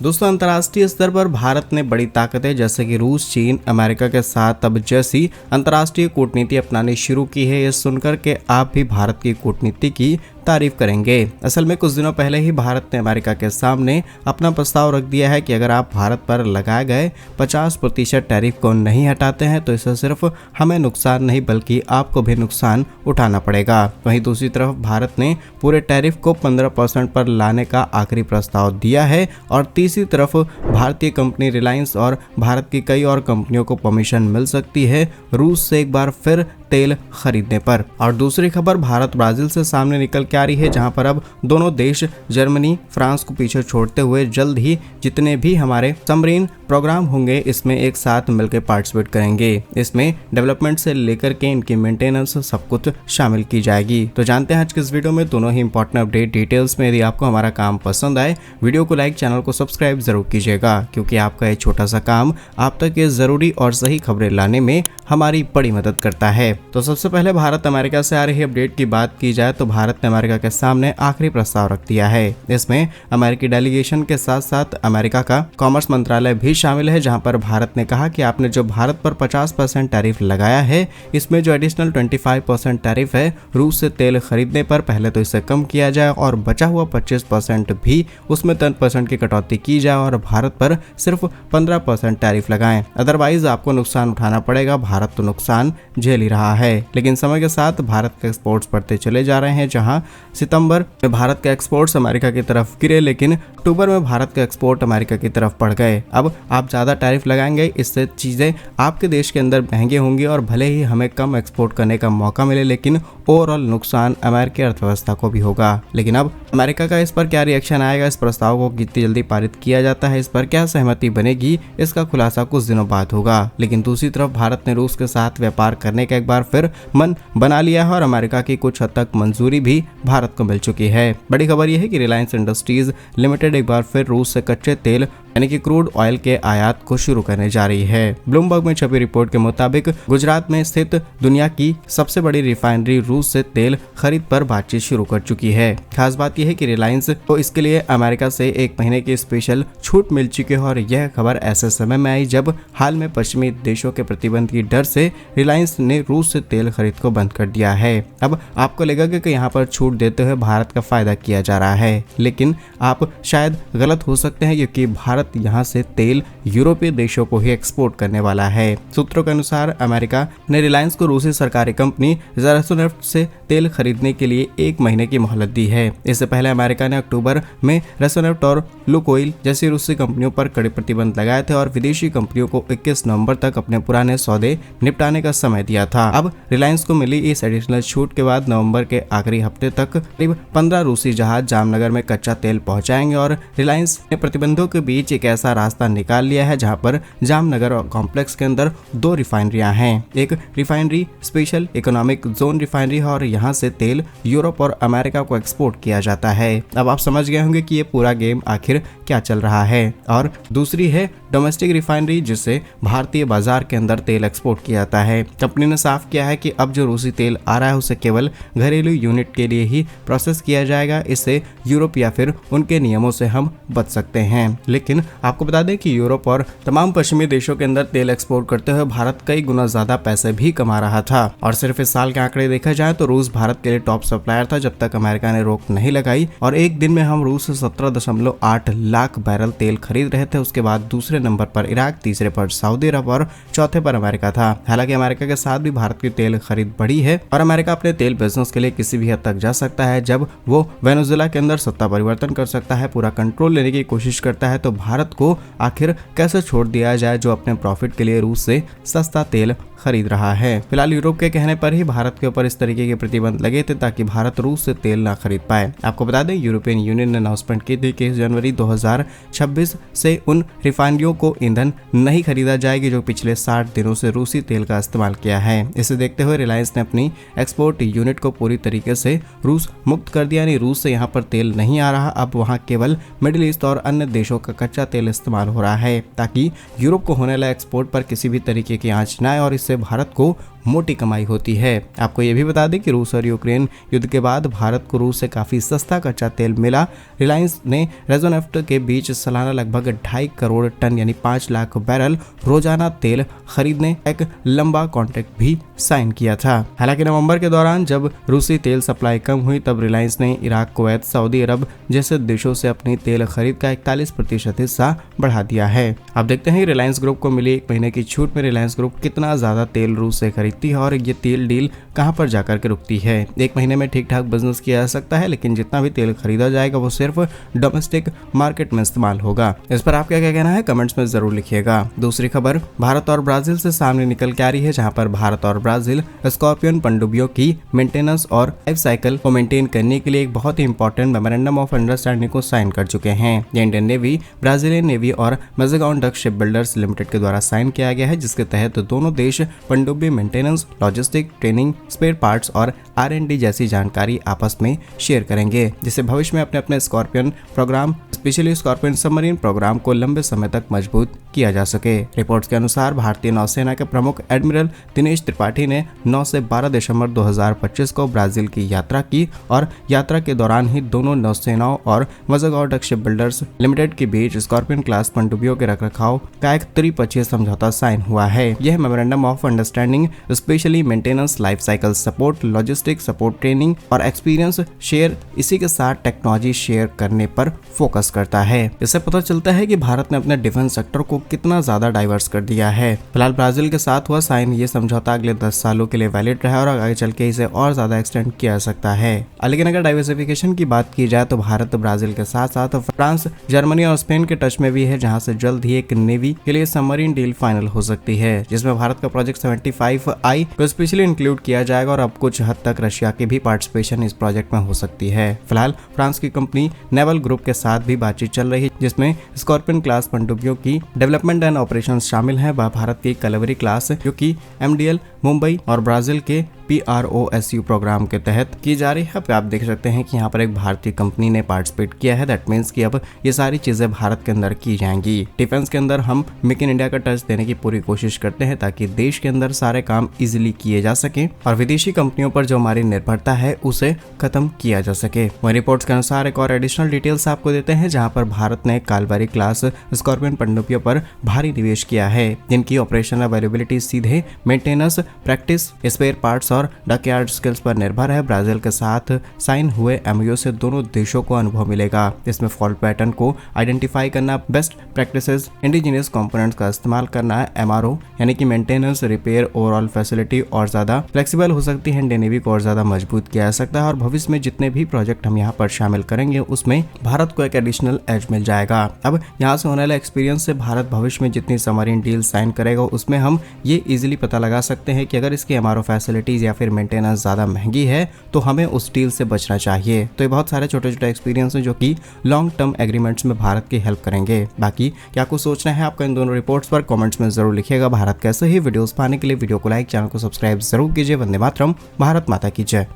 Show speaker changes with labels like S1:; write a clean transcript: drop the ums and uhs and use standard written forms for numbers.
S1: दोस्तों, अंतर्राष्ट्रीय स्तर पर भारत ने बड़ी ताकतें जैसे कि रूस, चीन, अमेरिका के साथ अब जैसी अंतर्राष्ट्रीय कूटनीति अपनानी शुरू की है। ये सुनकर के आप भी भारत की कूटनीति की तारीफ करेंगे। असल में कुछ दिनों पहले ही भारत ने अमेरिका के सामने अपना प्रस्ताव रख दिया है कि अगर आप भारत पर लगाए गए 50% टैरिफ को नहीं हटाते हैं तो इससे सिर्फ हमें नुकसान नहीं बल्कि आपको भी नुकसान उठाना पड़ेगा। वहीं दूसरी तरफ भारत ने पूरे टैरिफ को 15% पर लाने का आखिरी प्रस्ताव दिया है और तीसरी तरफ भारतीय कंपनी रिलायंस और भारत की कई और कंपनियों को परमिशन मिल सकती है रूस से एक बार फिर तेल खरीदने पर। और दूसरी खबर भारत ब्राजील से सामने निकल के आ रही है, जहां पर अब दोनों देश जर्मनी, फ्रांस को पीछे छोड़ते हुए जल्द ही जितने भी हमारे सबमरीन प्रोग्राम होंगे इसमें एक साथ मिलकर पार्टिसिपेट करेंगे। इसमें डेवलपमेंट से लेकर के इनकी मेंटेनेंस सब कुछ शामिल की जाएगी। तो जानते हैं आज के इस वीडियो में दोनों ही इंपॉर्टेंट अपडेट डिटेल्स में। यदि आपको हमारा काम पसंद आए वीडियो को लाइक, चैनल को सब्सक्राइब जरूर कीजिएगा, क्योंकि आपका ये छोटा सा काम आप तक ये जरूरी और सही खबरें लाने में हमारी बड़ी मदद करता है। तो सबसे पहले भारत अमेरिका से आ रही अपडेट की बात की जाए तो भारत ने अमेरिका के सामने आखिरी प्रस्ताव रख दिया है। इसमें अमेरिकी डेलीगेशन के साथ साथ अमेरिका का कॉमर्स मंत्रालय भी शामिल है, जहां पर भारत ने कहा कि आपने जो भारत पर 50% टैरिफ लगाया है, इसमें जो एडिशनल 25% टैरिफ है रूस से तेल खरीदने पर, पहले तो इसे कम किया जाए और बचा हुआ 25% भी उसमें 10% की कटौती की जाए और भारत पर सिर्फ 15% टैरिफ लगाएं। अदरवाइज आपको नुकसान उठाना पड़ेगा। भारत तो नुकसान झेल ही रहा है, लेकिन समय के साथ भारत के एक्सपोर्ट्स बढ़ते चले जा रहे हैं। जहां सितंबर में भारत के एक्सपोर्ट्स अमेरिका की तरफ गिरे, लेकिन अक्टूबर में भारत के एक्सपोर्ट अमेरिका की तरफ बढ़ गए। अब आप ज़्यादा टैरिफ लगाएंगे, इससे चीज़ें आपके देश के अंदर महंगी होंगी और भले ही हमें कम एक्सपोर्ट करने का मौका मिले, लेकिन ओवरऑल नुकसान अमेरिकी अर्थव्यवस्था को भी होगा। लेकिन अब अमेरिका का इस पर क्या रिएक्शन आएगा, इस प्रस्ताव को कितनी जल्दी पारित किया जाता है, इस पर क्या सहमति बनेगी, इसका खुलासा कुछ दिनों बाद होगा। लेकिन दूसरी तरफ भारत ने रूस के साथ व्यापार करने का एक बार फिर मन बना लिया है और अमेरिका की कुछ हद तक मंजूरी भी भारत को मिल चुकी है। बड़ी खबर यह है कि रिलायंस इंडस्ट्रीज लिमिटेड एक बार फिर रूस से कच्चे तेल यानी कि क्रूड ऑयल के आयात को शुरू करने जा रही है। ब्लूमबर्ग में छपी रिपोर्ट के मुताबिक गुजरात में स्थित दुनिया की सबसे बड़ी रिफाइनरी रूस से तेल खरीद पर बातचीत शुरू कर चुकी है। खास बात यह है कि रिलायंस को इसके लिए अमेरिका से 1 महीने की स्पेशल छूट मिल चुकी है और यह खबर ऐसे समय में आई जब हाल में पश्चिमी देशों के प्रतिबंध की डर से रिलायंस ने रूस से तेल खरीद को बंद कर दिया है। अब आपको लगेगा कि यहाँ पर छूट देते हुए भारत का फायदा किया जा रहा है, लेकिन आप शायद गलत हो सकते हैं, क्योंकि भारत यहां से तेल यूरोपीय देशों को ही एक्सपोर्ट करने वाला है। सूत्रों के अनुसार अमेरिका ने रिलायंस को रूसी सरकारी कंपनी रोसनेफ्ट से तेल खरीदने के लिए 1 महीने की मोहलत दी है। इससे पहले अमेरिका ने अक्टूबर में रोसनेफ्ट और लुकोइल जैसी रूसी कंपनियों पर कड़े प्रतिबंध लगाए थे और विदेशी कंपनियों को 21 नवंबर तक अपने पुराने सौदे निपटाने का समय दिया था। अब रिलायंस को मिली इस एडिशनल छूट के बाद नवंबर के आखिरी हफ्ते तक करीब 15 रूसी जहाज जामनगर में कच्चा तेल पहुंचाएंगे और रिलायंस ने प्रतिबंधों के बीच एक ऐसा रास्ता निकाल लिया है जहां पर जामनगर कॉम्प्लेक्स के अंदर 2 रिफाइनरियां हैं। एक refinery special economic zone refinery है और यहां से तेल यूरोप और अमेरिका को एक्सपोर्ट किया जाता है। अब आप समझ गए होंगे कि ये पूरा गेम आखिर क्या चल रहा है। और दूसरी है डोमेस्टिक रिफाइनरी, जिससे भारतीय बाजार के अंदर तेल एक्सपोर्ट किया जाता है। कंपनी ने साफ किया है कि अब जो रूसी तेल आ रहा है उसे केवल घरेलू यूनिट के लिए ही प्रोसेस किया जाएगा। इससे यूरोप या फिर उनके नियमों से हम बच सकते हैं। लेकिन आपको बता दें कि यूरोप और तमाम पश्चिमी देशों के अंदर तेल एक्सपोर्ट करते हुए भारत कई गुना ज्यादा पैसे भी कमा रहा था। और सिर्फ इस साल के आंकड़े देखा जाए तो रूस भारत के लिए टॉप सप्लायर था जब तक अमेरिका ने रोक नहीं लगाई और एक दिन में हम रूस से 17.8 लाख बैरल तेल खरीद रहे थे। उसके बाद दूसरे नंबर पर इराक, तीसरे पर सऊदी अरब और चौथे पर अमेरिका था। हालांकि अमेरिका के साथ भी भारत की तेल खरीद बढ़ी है और अमेरिका अपने तेल बिजनेस के लिए किसी भी हद तक जा सकता है। जब वो वेनेजुएला के अंदर सत्ता परिवर्तन कर सकता है, पूरा कंट्रोल लेने की कोशिश करता है, तो भारत को आखिर कैसे छोड़ दिया जाए जो अपने प्रॉफिट के लिए रूस से सस्ता तेल खरीद रहा है। फिलहाल यूरोप के कहने पर ही भारत के ऊपर इस तरीके के प्रतिबंध लगे थे ताकि भारत रूस से तेल ना खरीद पाए। आपको बता दें यूरोपियन यूनियन ने अनाउंसमेंट की थी कि जनवरी 2026 से उन रिफाइनरियों को ईंधन नहीं खरीदा जाएगी जो पिछले 60 दिनों से रूसी तेल का इस्तेमाल किया है। इसे देखते हुए रिलायंस ने अपनी एक्सपोर्ट यूनिट को पूरी तरीके से रूस मुक्त कर दिया, यानी रूस से यहाँ पर तेल नहीं आ रहा। अब वहाँ केवल मिडिल ईस्ट और अन्य देशों का कच्चा तेल इस्तेमाल हो रहा है ताकि यूरोप को होने वाले एक्सपोर्ट पर किसी भी तरीके की आंच न आए और इससे भारत को मोटी कमाई होती है। आपको ये भी बता दें कि रूस और यूक्रेन युद्ध के बाद भारत को रूस से काफी सस्ता कच्चा तेल मिला। रिलायंस ने रेजोनेफ्ट के बीच सालाना लगभग 2.5 करोड़ टन यानी 5 लाख बैरल रोजाना तेल खरीदने एक लंबा कॉन्ट्रैक्ट भी साइन किया था। हालांकि नवंबर के दौरान जब रूसी तेल सप्लाई कम हुई तब रिलायंस ने इराक, कुवैत, सऊदी अरब जैसे देशों से अपनी तेल खरीद का 41% हिस्सा बढ़ा दिया है। अब देखते हैं रिलायंस ग्रुप को मिली 1 महीने की छूट में रिलायंस ग्रुप कितना ज्यादा तेल रूस से खरीदती है और ये तेल डील कहां पर जाकर के रुकती है। 1 महीने में ठीक ठाक बिजनेस किया जा सकता है, लेकिन जितना भी तेल खरीदा जाएगा वो सिर्फ डोमेस्टिक मार्केट में इस्तेमाल होगा। इस पर आपका क्या कहना है कमेंट्स में जरूर लिखिएगा। दूसरी खबर भारत और ब्राजील से सामने निकल के आ रही है, जहां पर भारत और ब्राजील स्कॉर्पियन पनडुब्बियों की मेंटेनेंस और लाइफ साइकिल को मेंटेन करने के लिए एक बहुत ही इंपॉर्टेंट मेमोरेंडम ऑफ अंडरस्टैंडिंग को साइन कर चुके हैं। ये इंडियन नेवी, ब्राजीलियन नेवी और मेज़ेगॉन डक शिप बिल्डर्स लिमिटेड के द्वारा साइन किया गया है, जिसके तहत दोनों देश पनडुब्बी maintenance, logistic, training, spare parts और R&D जैसी जानकारी आपस में शेयर करेंगे, जिससे भविष्य में अपने scorpion programme, specially scorpion submarine programme को लंबे समय तक मजबूत किया जा सके। रिपोर्ट्स के अनुसार भारतीय नौसेना के प्रमुख एडमिरल दिनेश त्रिपाठी ने 9 से 12 दिसंबर 2025 को ब्राजील की यात्रा की और यात्रा के दौरान ही दोनों नौसेनाओं और मेज़ेगॉन डक शिप बिल्डर्स लिमिटेड के बीच स्कॉर्पियन क्लास पनडुब्बियों के रखरखाव का एक त्रिपक्षीय समझौता साइन हुआ है। यह memorandum of understanding specially maintenance, life cycle support, logistic support, training और एक्सपीरियंस शेयर, इसी के साथ टेक्नोलॉजी शेयर करने पर फोकस करता है। इससे पता चलता है कि भारत ने अपने डिफेंस सेक्टर को कितना ज्यादा डाइवर्स कर दिया है। फिलहाल ब्राजील के साथ हुआ साइन ये समझौता अगले 10 सालों के लिए वैलिड रहा और आगे चल के इसे और ज्यादा एक्सटेंड किया जा सकता है। लेकिन अगर डाइवर्सिफिकेशन की बात की जाए तो भारत ब्राजील के साथ साथ फ्रांस, जर्मनी और स्पेन के टच में भी है, जहां से जल्द ही एक नेवी के लिए सबमरीन डील फाइनल हो सकती है, जिसमें भारत का प्रोजेक्ट 75I को स्पेशली इंक्लूड किया जाएगा और अब कुछ हद तक रशिया की भी पार्टिसिपेशन इस प्रोजेक्ट में हो सकती है। फिलहाल फ्रांस की कंपनी नेवल ग्रुप के साथ भी बातचीत चल रही है, जिसमें स्कॉर्पियन क्लास पनडुब्बियों की डेवलपमेंट एंड ऑपरेशन शामिल है। भारत की कलवरी क्लास जो कि MDL मुंबई और ब्राजील के PROSU प्रोग्राम के तहत की जा रही है। आप देख सकते हैं कि यहाँ पर एक भारतीय कंपनी ने पार्टिसिपेट किया है। दैट मीन्स कि अब ये सारी चीजें भारत के अंदर की जाएंगी। डिफेंस के अंदर हम मेक इन इंडिया का टच देने की पूरी कोशिश करते हैं ताकि देश के अंदर सारे काम इजीली किए जा सके और विदेशी कंपनियों पर जो हमारी निर्भरता है उसे खत्म किया जा सके। वहीं रिपोर्ट्स के अनुसार एक और एडिशनल डिटेल्स आपको देते हैं, जहाँ पर भारत ने कालबारी क्लास स्कॉर्पियन पनडुब्बियों पर भारी निवेश किया है, जिनकी ऑपरेशनल अवेलेबिलिटी सीधे मेंटेनेंस, प्रैक्टिस, स्पेयर पार्ट्स और डकयार्ड स्किल्स पर निर्भर है। ब्राजील के साथ साइन हुए MOU से दोनों देशों को अनुभव मिलेगा। इसमें फॉल्ट पैटर्न को आइडेंटिफाई करना, बेस्ट प्रैक्टिसेस, इंडिजिनियस कंपोनेंट्स का इस्तेमाल करना, MRO यानी कि मेंटेनेंस, रिपेयर, ओवरऑल फैसिलिटी और ज्यादा फ्लेक्सिबल हो सकती है। इंडियन नेवी को और ज्यादा मजबूत किया जा सकता है और भविष्य में जितने भी प्रोजेक्ट हम यहाँ पर शामिल करेंगे उसमें भारत को एक एडिशनल एज मिल जाएगा। अब यहाँ से होने वाले एक्सपीरियंस से भारत भविष्य में जितनी सबमरीन डील साइन करेगा उसमें हम ये इजीली पता लगा सकते हैं कि अगर इसकी MRO फैसिलिटीज या फिर मेंटेनेंस ज्यादा महंगी है तो हमें उस डील से बचना चाहिए। तो ये बहुत सारे छोटे छोटे एक्सपीरियंस हैं जो कि लॉन्ग टर्म एग्रीमेंट्स में भारत की हेल्प करेंगे। बाकी क्या कुछ सोचना है आपका इन दोनों रिपोर्ट्स पर कमेंट्स में जरूर लिखिएगा। भारत कैसे ही वीडियोस पाने के लिए वीडियो को लाइक, चैनल को सब्सक्राइब जरूर कीजिए। वंदे मातरम, भारत माता की जय।